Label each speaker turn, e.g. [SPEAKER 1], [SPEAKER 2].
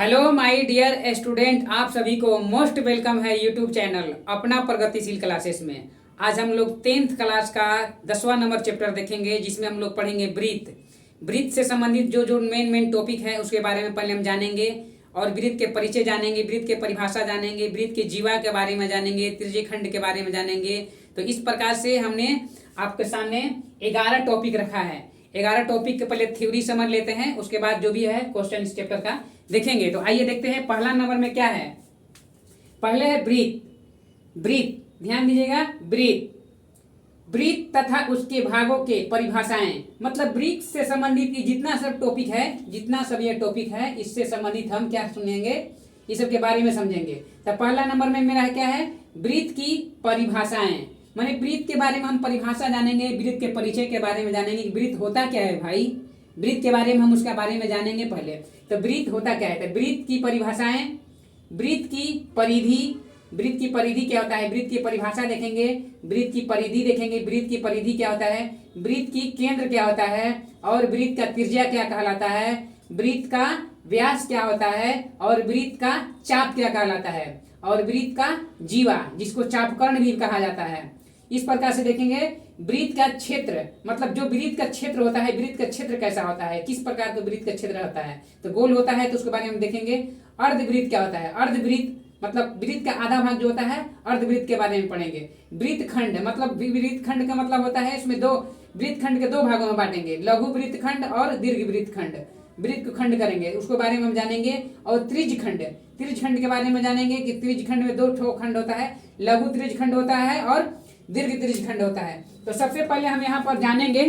[SPEAKER 1] Hello my dear student, आप सभी को मोस्ट वेलकम है यूट्यूब चैनल अपना प्रगतिशील क्लासेस में। आज हम लोग 10th क्लास का 10वां नंबर चैप्टर देखेंगे, जिसमें हम लोग पढ़ेंगे ब्रीथ। ब्रीथ से संबंधित जो जो मेन टॉपिक है उसके बारे में पहले हम जानेंगे और ब्रीथ के परिचय जानेंगे, ब्रीथ के परिभाषा जानेंगे, ब्रीथ के जीवा के बारे में जानेंगे, तृतीय खंड के बारे में जानेंगे। तो इस प्रकार से हमने आपके सामने 11 टॉपिक रखा है। 11 टॉपिक के पहले थ्योरी समझ लेते हैं, उसके बाद जो भी है क्वेश्चन इस चैप्टर का देखेंगे। तो आइए देखते हैं पहला नंबर में क्या है। पहले है ब्रीथ। ब्रीथ ध्यान दीजिएगा, ब्रीथ। ब्रीथ तथा उसके भागों के परिभाषाएं, मतलब ब्रीथ से संबंधित जितना सब टॉपिक है, जितना सब ये टॉपिक है, इससे संबंधित हम क्या सुनेंगे, इस सब के बारे में समझेंगे। तो पहला नंबर में मेरा क्या है, ब्रीथ की परिभाषाएं। माने ब्रीथ के बारे में हम परिभाषा जानेंगे, ब्रीथ के परिचय के बारे में जानेंगे कि ब्रीथ होता क्या है भाई, ब्रीथ के बारे में हम उसके बारे में जानेंगे पहले। तो ब्रीथ होता क्या है, तो ब्रीथ की परिभाषाएं, ब्रीथ की परिधि, ब्रीथ की परिधि क्या होता है, ब्रीथ की परिभाषा देखेंगे, ब्रीथ की परिधि देखेंगे, ब्रीथ की परिधि क्या होता है, ब्रीथ की केंद्र क्या होता है, और ब्रीथ का त्रिज्या क्या कहलाता है, ब्रीथ का व्यास क्या होता है, और ब्रीथ का चाप क्या कहलाता है, और ब्रीथ का जीवा जिसको चापकर्ण भी कहा जाता है। इस प्रकार से देखेंगे ब्रीथ का क्षेत्र, मतलब जो ब्रीथ का क्षेत्र होता है, ब्रीथ का क्षेत्र कैसा होता है, किस प्रकार का ब्रीथ का क्षेत्र होता है। तो गोल होता है तो उसके बारे में हम देखेंगे। अर्ध ब्रीथ क्या होता है, अर्ध ब्रीथ मतलब ब्रीथ का आधा भाग जो होता है, अर्ध ब्रीथ के बारे में पढ़ेंगे। ब्रीथ खंड मतलब ब्रीथ खंड का मतलब होता है, इसमें दो ब्रीथ खंड के दो भागों में बांटेंगे, लघु ब्रीथ खंड और दीर्घ ब्रीथ खंड। ब्रीथ को खंड करेंगे, उसके बारे में हम जानेंगे। और त्रिज खंड, त्रिज खंड के बारे में जानेंगे कि त्रिज खंड में दो ठो खंड होता है, लघु त्रिज खंड होता है और दीर्घ त्रिज खंड होता है। तो सबसे पहले हम यहाँ पर जानेंगे